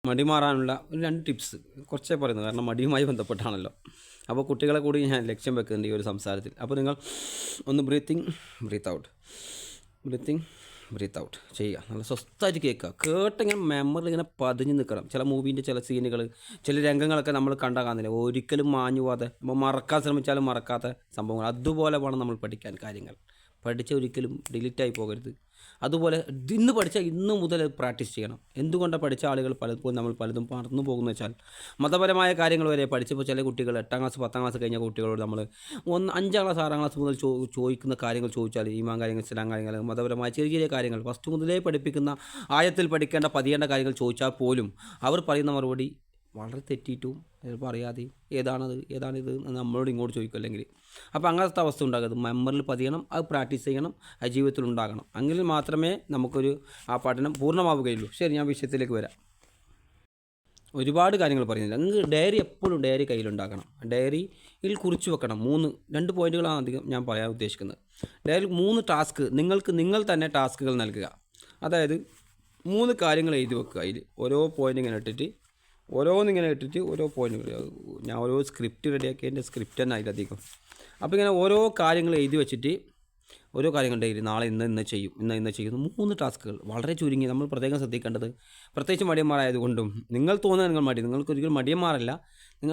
മടി മാറാനുള്ള ഒരു 2 ടിപ്സ് കുറച്ചേ പറയുന്നത്, കാരണം മടിയുമായി ബന്ധപ്പെട്ടാണല്ലോ. അപ്പോൾ കുട്ടികളെ കൂടി ഞാൻ ലക്ഷ്യം വെക്കുന്നുണ്ട് ഈ ഒരു സംസാരത്തിൽ. അപ്പോൾ നിങ്ങൾ ഒന്ന് ബ്രീത്ത് ഔട്ട് ചെയ്യുക. നല്ല സ്വസ്ഥമായിട്ട് കേട്ടിങ്ങനെ മെമ്മറിൽ ഇങ്ങനെ പതിഞ്ഞ് നിൽക്കണം. ചില മൂവീൻ്റെ ചില സീനുകൾ, ചില രംഗങ്ങളൊക്കെ നമ്മൾ കണ്ടാൽ ഒരിക്കലും മാഞ്ഞു പോകാതെ നമ്മൾ മറക്കാൻ ശ്രമിച്ചാലും മറക്കാത്ത സംഭവങ്ങൾ. അതുപോലെ വേണം നമ്മൾ പഠിക്കാൻ കാര്യങ്ങൾ. പഠിച്ച ഒരിക്കലും ഡിലീറ്റായി പോകരുത്. അതുപോലെ ഇന്ന് പഠിച്ചാൽ ഇന്ന് മുതൽ പ്രാക്ടീസ് ചെയ്യണം. എന്തുകൊണ്ടാണ് പഠിച്ച ആളുകൾ പലതും മറന്നു പോകുന്നു വെച്ചാൽ, മതപരമായ കാര്യങ്ങൾ വരെ പഠിച്ചപ്പോൾ ചില കുട്ടികൾ 8ാം ക്ലാസ് 10ാം ക്ലാസ് കഴിഞ്ഞ കുട്ടികളോട് നമ്മൾ 5ാം ക്ലാസ് 6ാം ക്ലാസ് മുതൽ ചോദിക്കുന്ന കാര്യങ്ങൾ ചോദിച്ചാൽ, ഈമാൻ കാര്യങ്ങൾ, ഇസ്ലാം കാര്യങ്ങൾ, മതപരമായ ചെറിയ ചെറിയ കാര്യങ്ങൾ ഫസ്റ്റ് മുതലേ പഠിപ്പിക്കുന്ന ആയത്തിൽ പതിയേണ്ട കാര്യങ്ങൾ ചോദിച്ചാൽ പോലും അവർ പറയുന്ന മറുപടി വളരെ തെറ്റിയിട്ടും ചിലപ്പോൾ അറിയാതെയും ഏതാണിത് നമ്മളോട് ഇങ്ങോട്ട് ചോദിക്കും. അല്ലെങ്കിൽ അപ്പോൾ അങ്ങനത്തെ അവസ്ഥ ഉണ്ടാകരുത്. മെമ്മറിൽ പതിയണം, അത് പ്രാക്ടീസ് ചെയ്യണം, അത് ജീവിതത്തിൽ ഉണ്ടാകണം. അങ്ങനെ മാത്രമേ നമുക്കൊരു ആ പഠനം പൂർണ്ണമാവുകയുള്ളൂ. ശരി, ഞാൻ വിഷയത്തിലേക്ക് വരാം. ഒരുപാട് കാര്യങ്ങൾ പറയുന്നില്ല. നിങ്ങൾക്ക് എപ്പോഴും ഡയറി കയ്യിലുണ്ടാക്കണം. ഡയറിയിൽ കുറിച്ച് വെക്കണം. 2 പോയിൻറ്റുകളാണ് അധികം ഞാൻ പറയാൻ ഉദ്ദേശിക്കുന്നത്. ഡയറിയിൽ 3 ടാസ്ക് നിങ്ങൾ തന്നെ ടാസ്കുകൾ നൽകുക. അതായത് 3 കാര്യങ്ങൾ എഴുതി വെക്കുക. അതിൽ ഓരോ പോയിൻ്റ് ഇങ്ങനെ ഇട്ടിട്ട് ഓരോ പോയിൻ്റ്, ഞാൻ ഓരോ സ്ക്രിപ്റ്റ് റെഡിയാക്കി, എൻ്റെ സ്ക്രിപ്റ്റ് തന്നെ അതിലധികം. അപ്പോൾ ഇങ്ങനെ ഓരോ കാര്യങ്ങൾ എഴുതി വെച്ചിട്ട് ഓരോ കാര്യങ്ങൾ ഡെയിലി നാളെ ഇന്ന് ചെയ്യുന്നു. 3 ടാസ്കുകൾ വളരെ ചുരുങ്ങി. നമ്മൾ പ്രത്യേകം ശ്രദ്ധിക്കേണ്ടത്, പ്രത്യേകിച്ച് മടിയന്മാരായതുകൊണ്ടും നിങ്ങൾക്ക് ഒരിക്കലും മടിയന്മാരല്ല,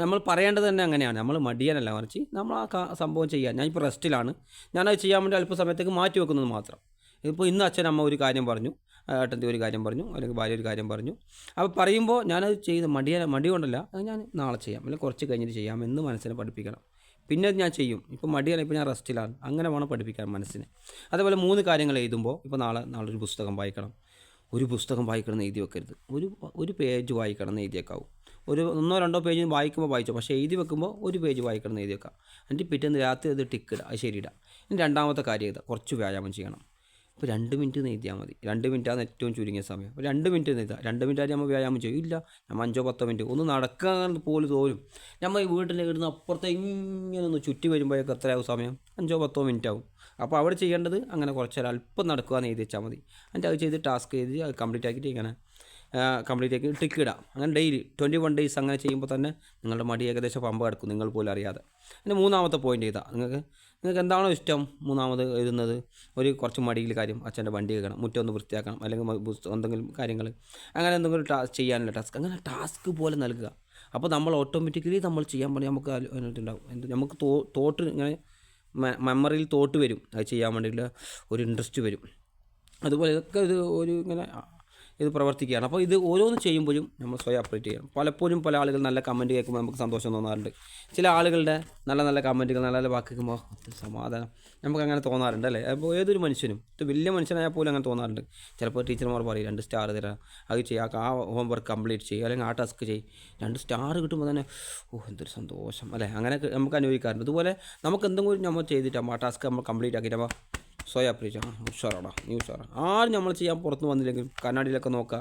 നമ്മൾ പറയേണ്ടത് തന്നെ അങ്ങനെയാണ്. നമ്മൾ മടിയനല്ല, മറിച്ച് നമ്മൾ ആ സംഭവം ചെയ്യാൻ, ഞാനിപ്പോൾ റെസ്റ്റിലാണ്, ഞാനത് ചെയ്യാൻ വേണ്ടി അല്പസമയത്തേക്ക് മാറ്റി വെക്കുന്നത് മാത്രം. ഇപ്പോൾ ഇന്ന് അച്ഛൻ അമ്മ ഒരു കാര്യം പറഞ്ഞു, ഏട്ടൻ്റെ ഒരു കാര്യം പറഞ്ഞു, അല്ലെങ്കിൽ ഭാര്യ ഒരു കാര്യം പറഞ്ഞു. അപ്പോൾ പറയുമ്പോൾ ഞാനത് ചെയ്ത് മടി കൊണ്ടല്ല, ഞാൻ നാളെ ചെയ്യാം, അല്ലെങ്കിൽ കുറച്ച് കഴിഞ്ഞിട്ട് ചെയ്യാമെന്ന് മനസ്സിനെ പഠിപ്പിക്കണം. പിന്നെ ഞാൻ ചെയ്യും. ഇപ്പോൾ മടിയാണ്, ഇപ്പോൾ ഞാൻ റെസ്റ്റിലാണ്, അങ്ങനെ വേണം പഠിപ്പിക്കാൻ മനസ്സിനെ. അതേപോലെ 3 കാര്യങ്ങൾ എഴുതുമ്പോൾ, ഇപ്പോൾ നാളെ ഒരു പുസ്തകം വായിക്കണം. ഒരു പുസ്തകം വായിക്കണം എന്ന് എഴുതി വെക്കരുത്. ഒരു പേജ് വായിക്കണം എന്ന് എഴുതിയേക്കാവും. 1-2 പേജ് വായിച്ചോ, പക്ഷേ എഴുതി വെക്കുമ്പോൾ 1 പേജ് വായിക്കണം എന്ന് എഴുതിയേക്കാം. എന്നിട്ട് പിറ്റേന്ന് രാത്രി അത് ടിക്കിടുക, അത് ശരിയിടുക. ഇനി 2ാമത്തെ കാര്യം എഴുതുക, കുറച്ച് വ്യായാമം ചെയ്യണം. ഇപ്പോൾ 2 മിനിറ്റ് എഴുതിയാൽ മതി. 2 മിനിറ്റാണ് ഏറ്റവും ചുരുങ്ങിയ സമയം. അപ്പോൾ 2 മിനിറ്റ് എഴുതുക. 2 മിനിറ്റായിട്ട് നമ്മൾ വ്യായാമം ചെയ്യില്ല, നമ്മൾ 5-10 മിനിറ്റ് ഒന്ന് നടക്കാൻ പോലും തോന്നും. നമ്മൾ ഈ വീട്ടിൻ്റെ ഇടുന്ന അപ്പുറത്തെ ഇങ്ങനെ ഒന്ന് ചുറ്റി വരുമ്പോഴേക്ക് എത്രയാവും സമയം? 5-10 മിനിറ്റ് ആവും. അപ്പോൾ അവിടെ ചെയ്യേണ്ടത് അങ്ങനെ കുറച്ച് അല്പം നടക്കുക എന്ന് എഴുതി വെച്ചാൽ മതി. എന്നിട്ട് അത് ചെയ്ത് ടാസ്ക് ചെയ്ത് അത് കംപ്ലീറ്റ് ആക്കി ടിക്ക് ഇടാം. അങ്ങനെ ഡെയിലി 21 ഡേയ്സ് അങ്ങനെ ചെയ്യുമ്പോൾ തന്നെ നിങ്ങളുടെ മടി ഏകദേശം പമ്പ കിടക്കും, നിങ്ങൾ പോലും അറിയാതെ. പിന്നെ 3ാമത്തെ പോയിൻ്റ് ചെയ്താൽ നിങ്ങൾക്ക് എന്താണോ ഇഷ്ടം, 3ാമത് എഴുതുന്നത് കുറച്ച് മടിയിൽ കാര്യം, അച്ഛൻ്റെ വണ്ടി കേൾക്കണം, മുറ്റം ഒന്ന് വൃത്തിയാക്കണം, അല്ലെങ്കിൽ എന്തെങ്കിലും കാര്യങ്ങൾ, അങ്ങനെ എന്തെങ്കിലും ചെയ്യാനുള്ള ടാസ്ക്, അങ്ങനെ ടാസ്ക് പോലെ നൽകുക. അപ്പോൾ നമ്മൾ ഓട്ടോമാറ്റിക്കലി നമ്മൾ ചെയ്യാൻ വേണ്ടി നമുക്ക് ഉണ്ടാവും. നമുക്ക് തോട്ട് ഇങ്ങനെ മെമ്മറിയിൽ തോട്ട് വരും, അത് ചെയ്യാൻ വേണ്ടിയിട്ടുള്ള ഒരു ഇൻട്രസ്റ്റ് വരും. അതുപോലെ ഇതൊക്കെ ഇത് പ്രവർത്തിക്കുകയാണ്. അപ്പോൾ ഇത് ഓരോന്ന് ചെയ്യുമ്പോഴും നമ്മൾ സ്വയം അപ്ഡേറ്റ് ചെയ്യണം. പലപ്പോഴും പല ആളുകൾ നല്ല കമൻറ്റ് കേൾക്കുമ്പോൾ നമുക്ക് സന്തോഷം തോന്നാറുണ്ട്. ചില ആളുകളുടെ നല്ല കമൻറ്റുകൾ, നല്ല വാക്ക് കേൾക്കുമ്പോൾ സമാധാനം നമുക്ക് അങ്ങനെ തോന്നാറുണ്ട്, അല്ലേ? അപ്പോൾ ഏതൊരു മനുഷ്യനും, ഇത് വലിയ മനുഷ്യനായാൽ പോലും അങ്ങനെ തോന്നാറുണ്ട്. ചിലപ്പോൾ ടീച്ചർമാർ പറയും 2 സ്റ്റാർ തരാം, അത് ചെയ്യുക, ആ ഹോംവർക്ക് കംപ്ലീറ്റ് ചെയ്യുക, അല്ലെങ്കിൽ ആ ടാസ്ക് ചെയ്യും. 2 സ്റ്റാർ കിട്ടുമ്പോൾ തന്നെ എന്തൊരു സന്തോഷം, അല്ലേ? അങ്ങനെ നമുക്ക് അനുഭവിക്കാറുണ്ട്. അതുപോലെ നമുക്ക് എന്തെങ്കിലും നമ്മൾ ചെയ്തിട്ടാകുമ്പോൾ ആ ടാസ്ക് നമ്മൾ കംപ്ലീറ്റ് ആക്കിയിട്ടാകുമ്പോൾ സ്വയം അപ്രീച്ചാണ്, നീ ഉഷാറാണ്. ആരും നമ്മൾ ചെയ്യാൻ പുറത്ത് വന്നില്ലെങ്കിലും കണ്ണാടിയിലൊക്കെ നോക്കുക,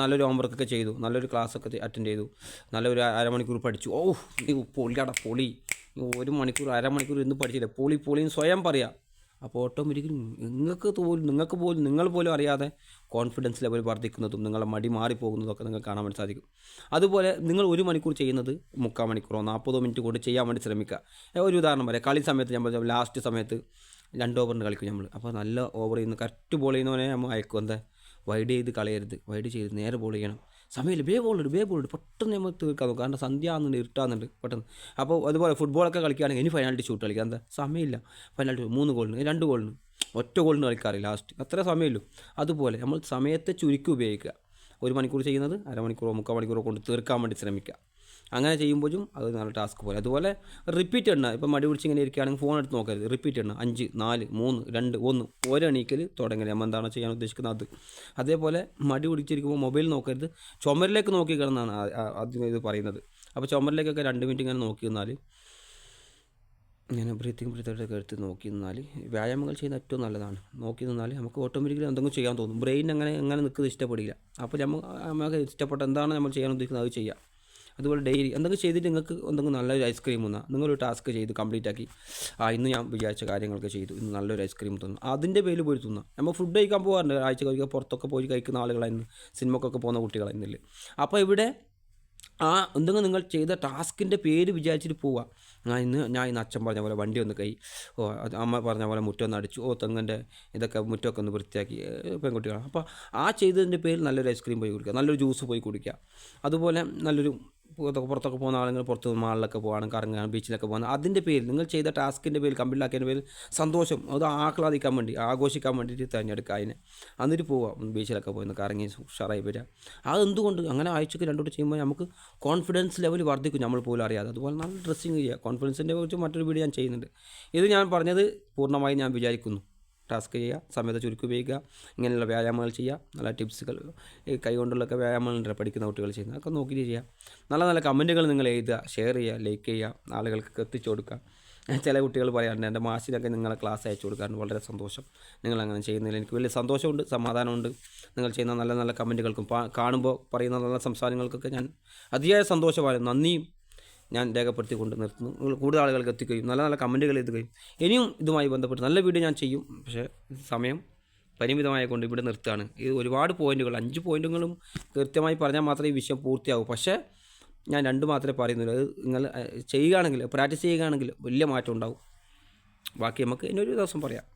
നല്ലൊരു ഹോംവർക്കൊക്കെ ചെയ്തു, നല്ലൊരു ക്ലാസ്സൊക്കെ അറ്റൻഡ് ചെയ്തു, നല്ലൊരു അരമണിക്കൂർ പഠിച്ചു, നീ പൊളി 1 മണിക്കൂർ 1/2 മണിക്കൂർ ഇന്ന് പഠിച്ചില്ല, പൊളിന്ന് സ്വയം പറയാം. അപ്പോൾ ഓട്ടോമാറ്റിക്കലി നിങ്ങൾ പോലും അറിയാതെ കോൺഫിഡൻസ് ലെവൽ വർദ്ധിക്കുന്നതും നിങ്ങളുടെ മടി മാറിപ്പോകുന്നതൊക്കെ നിങ്ങൾക്ക് കാണാൻ വേണ്ടി സാധിക്കും. അതുപോലെ നിങ്ങൾ 1 മണിക്കൂർ ചെയ്യുന്നത് 3/4 മണിക്കൂറോ 40 മിനിറ്റ് കൊണ്ട് ചെയ്യാൻ വേണ്ടി ശ്രമിക്കുക. ഒരു ഉദാഹരണം പറയാം. കളി സമയത്ത് നമ്മൾ ലാസ്റ്റ് സമയത്ത് 2 ഓവറിന് കളിക്കും നമ്മൾ. അപ്പോൾ നല്ല ഓവർ ചെയ്യുന്ന കറക്റ്റ് ബോൾ ചെയ്യുന്നവനെ നമ്മൾ അയക്കും. വൈഡ് ചെയ്ത് കളയരുത്, വൈഡ് ചെയ്ത് നേരെ ബോൾ ചെയ്യണം. സമയമില്ല, ബേ ബോൾ ഇട് പെട്ടെന്ന് നമ്മൾ തീർക്കാൻ നോക്കുക. കാരണം സന്ധ്യ ആകുന്നുണ്ട്, ഇരുട്ടാകുന്നുണ്ട് പെട്ടെന്ന്. അപ്പോൾ അതുപോലെ ഫുട്ബോളൊക്കെ കളിക്കുകയാണെങ്കിൽ ഇനി ഫൈനാലിറ്റി ഷൂട്ട് കളിക്കുക. സമയമില്ല, ഫൈനാലിറ്റി 3 ഗോളിന് 2 ഗോളിന് ഒറ്റ ഗോളിന് കളിക്കാറില്ല, ലാസ്റ്റ് അത്ര സമയമില്ലു. അതുപോലെ നമ്മൾ സമയത്തെ ചുരുക്കി ഉപയോഗിക്കുക. 1 മണിക്കൂർ ചെയ്യുന്നത് 1/2 മണിക്കൂറോ 3/4 മണിക്കൂറോ കൊണ്ട് തീർക്കാൻ വേണ്ടി ശ്രമിക്കുക. അങ്ങനെ ചെയ്യുമ്പോഴും അത് നല്ല ടാസ്ക് പോലെ. അതുപോലെ റിപ്പീറ്റ് എണ്ണ, ഇപ്പോൾ മടി പിടിച്ച് ഇങ്ങനെ ഇരിക്കുകയാണെങ്കിൽ ഫോൺ എടുത്ത് നോക്കരുത്. റിപ്പീറ്റ് എണ്ണ 5 4 3 2 1 ഒരെണീക്കൽ തുടങ്ങി നമ്മൾ എന്താണോ ചെയ്യാൻ ഉദ്ദേശിക്കുന്നത് അത്. അതേപോലെ മടി പിടിച്ചിരിക്കുമ്പോൾ മൊബൈൽ നോക്കരുത്, ചുമരിലേക്ക് നോക്കി കിടന്നാണ് ആദ്യം ഇത് പറയുന്നത്. അപ്പോൾ ചുമരിലേക്കൊക്കെ 2 മിനിറ്റ് ഇങ്ങനെ നോക്കി നിന്നാൽ, ഇങ്ങനെ ബ്രീത്തിങ് എടുത്ത് നോക്കി നിന്നാൽ വ്യായാമങ്ങൾ ചെയ്യുന്നത് ഏറ്റവും നല്ലതാണ്. നോക്കി നിന്നാൽ നമുക്ക് ഓട്ടോമാറ്റിക്കലി എന്തെങ്കിലും ചെയ്യാൻ തോന്നും. ബ്രെയിൻ അങ്ങനെ നിൽക്കുന്നത് ഇഷ്ടപ്പെടില്ല. അപ്പോൾ നമുക്ക് ഇഷ്ടപ്പെട്ട എന്താണ് നമ്മൾ ചെയ്യാൻ ഉദ്ദേശിക്കുന്നത് അത് ചെയ്യാം. അതുപോലെ ഡെയിലി എന്തെങ്കിലും ചെയ്തിട്ട് നിങ്ങൾക്ക് എന്തെങ്കിലും നല്ലൊരു ഐസ്ക്രീം തന്നാൽ നിങ്ങളൊരു ടാസ്ക് ചെയ്ത് കംപ്ലീറ്റ് ആക്കി, ഇന്ന് ഞാൻ വിചാരിച്ച കാര്യങ്ങളൊക്കെ ചെയ്തു, ഇന്ന് നല്ലൊരു ഐസ്ക്രീം തന്നു, അതിൻ്റെ പേരിൽ പോയി തിന്നാം. നമ്മൾ ഫുഡ് കഴിക്കാൻ പോകാറുണ്ട്, ആഴ്ച കഴിക്കാൻ പുറത്തൊക്കെ പോയി കഴിക്കുന്ന ആളുകളായിരുന്നു, സിനിമക്കൊക്കെ പോകുന്ന കുട്ടികളായിരുന്നില്ല. അപ്പോൾ ഇവിടെ എന്തെങ്കിലും നിങ്ങൾ ചെയ്ത ടാസ്കിൻ്റെ പേര് വിചാരിച്ചിട്ട് പോവുക. ഞാൻ ഇന്ന് അച്ഛൻ പറഞ്ഞ പോലെ വണ്ടി ഒന്ന് അമ്മ പറഞ്ഞ പോലെ മുറ്റം ഒന്ന് അടിച്ചു, തെങ്ങിൻ്റെ ഇതൊക്കെ മുറ്റമൊക്കെ ഒന്ന് വൃത്തിയാക്കി, പെൺകുട്ടികളാണ്. അപ്പോൾ ചെയ്തതിൻ്റെ പേരിൽ നല്ലൊരു ഐസ്ക്രീം പോയി കുടിക്കുക, നല്ലൊരു ജ്യൂസ് പോയി കുടിക്കുക. അതുപോലെ നല്ലൊരു പുറത്തൊക്കെ പോകുന്ന ആളുകൾ പുറത്ത് മാളിലൊക്കെ പോകാനും കറങ്ങാൻ ബീച്ചിലൊക്കെ പോകാൻ, അതിൻ്റെ പേരിൽ നിങ്ങൾ ചെയ്ത ടാസ്കിൻ്റെ പേരിൽ കംപ്ലീറ്റ് ആക്കിയതിൻ്റെ പേരിൽ സന്തോഷം, അത് ആഹ്ലാദിക്കാൻ വേണ്ടി ആഘോഷിക്കാൻ വേണ്ടിയിട്ട് തിരഞ്ഞെടുക്കുക അതിനെ. എന്നിട്ട് പോവുക, ബീച്ചിലൊക്കെ പോയി കറങ്ങി ഉഷാറായി വരിക. അതെന്തുകൊണ്ട് അങ്ങനെ ആഴ്ചക്ക് 2 വട്ടം ചെയ്യുമ്പോൾ നമുക്ക് കോൺഫിഡൻസ് ലെവൽ വർദ്ധിക്കും, നമ്മൾ പോലും അറിയാതെ. അതുപോലെ നല്ല ഡ്രസ്സിങ് ചെയ്യുക. കോൺഫിഡൻസിൻ്റെ കുറിച്ച് മറ്റൊരു വീഡിയോ ഞാൻ ചെയ്യുന്നുണ്ട്. ഇത് ഞാൻ പറഞ്ഞത് പൂർണ്ണമായി ഞാൻ വിചാരിക്കുന്നു. ടാസ്ക് ചെയ്യുക, സമയത്ത് ചുരുക്കി ഉപയോഗിക്കുക, ഇങ്ങനെയുള്ള വ്യായാമങ്ങൾ ചെയ്യുക, നല്ല ടിപ്സുകൾ, ഈ കൈ കൊണ്ടുള്ളൊക്കെ വ്യായാമങ്ങളുണ്ട് പഠിക്കുന്ന കുട്ടികൾ ചെയ്യുന്നത്, അതൊക്കെ നോക്കിയിട്ട് ചെയ്യുക. നല്ല നല്ല കമൻറ്റുകൾ നിങ്ങൾ എഴുതുക, ഷെയർ ചെയ്യുക, ലൈക്ക് ചെയ്യുക, ആളുകൾക്ക് എത്തിച്ചു കൊടുക്കുക. ചില കുട്ടികൾ പറയാറുണ്ട് എൻ്റെ മാസിനൊക്കെ നിങ്ങളെ ക്ലാസ് അയച്ചു കൊടുക്കാറുണ്ട്, വളരെ സന്തോഷം. നിങ്ങളങ്ങനെ ചെയ്യുന്നതിൽ എനിക്ക് വലിയ സന്തോഷമുണ്ട്, സമാധാനമുണ്ട്. നിങ്ങൾ ചെയ്യുന്ന നല്ല നല്ല കമൻറ്റുകൾക്കും കാണുമ്പോൾ പറയുന്ന നല്ല സംസാരങ്ങൾക്കൊക്കെ ഞാൻ അതിയായ സന്തോഷമാണ്, നന്ദിയും ഞാൻ രേഖപ്പെടുത്തിക്കൊണ്ട് നിർത്തുന്നു. നിങ്ങൾ കൂടുതൽ ആളുകൾക്ക് എത്തിക്കുകയും നല്ല നല്ല കമൻറ്റുകൾ എഴുതുകയും ഇനിയും ഇതുമായി ബന്ധപ്പെട്ട് നല്ല വീഡിയോ ഞാൻ ചെയ്യും. പക്ഷേ സമയം പരിമിതമായതുകൊണ്ട് ഇവിടെ നിർത്തുകയാണ്. ഇത് ഒരുപാട് പോയിൻറ്റുകൾ, 5 പോയിൻറ്റുകളും കൃത്യമായി പറഞ്ഞാൽ മാത്രമേ ഈ വിഷയം പൂർത്തിയാകൂ. പക്ഷേ ഞാൻ 2 മാത്രമേ പറയുന്നുള്ളൂ. അത് നിങ്ങൾ ചെയ്യുകയാണെങ്കിൽ, പ്രാക്ടീസ് ചെയ്യുകയാണെങ്കിൽ വലിയ മാറ്റം ഉണ്ടാവും. ബാക്കി നമുക്ക് ഇനിയൊരു ദിവസം പറയാം.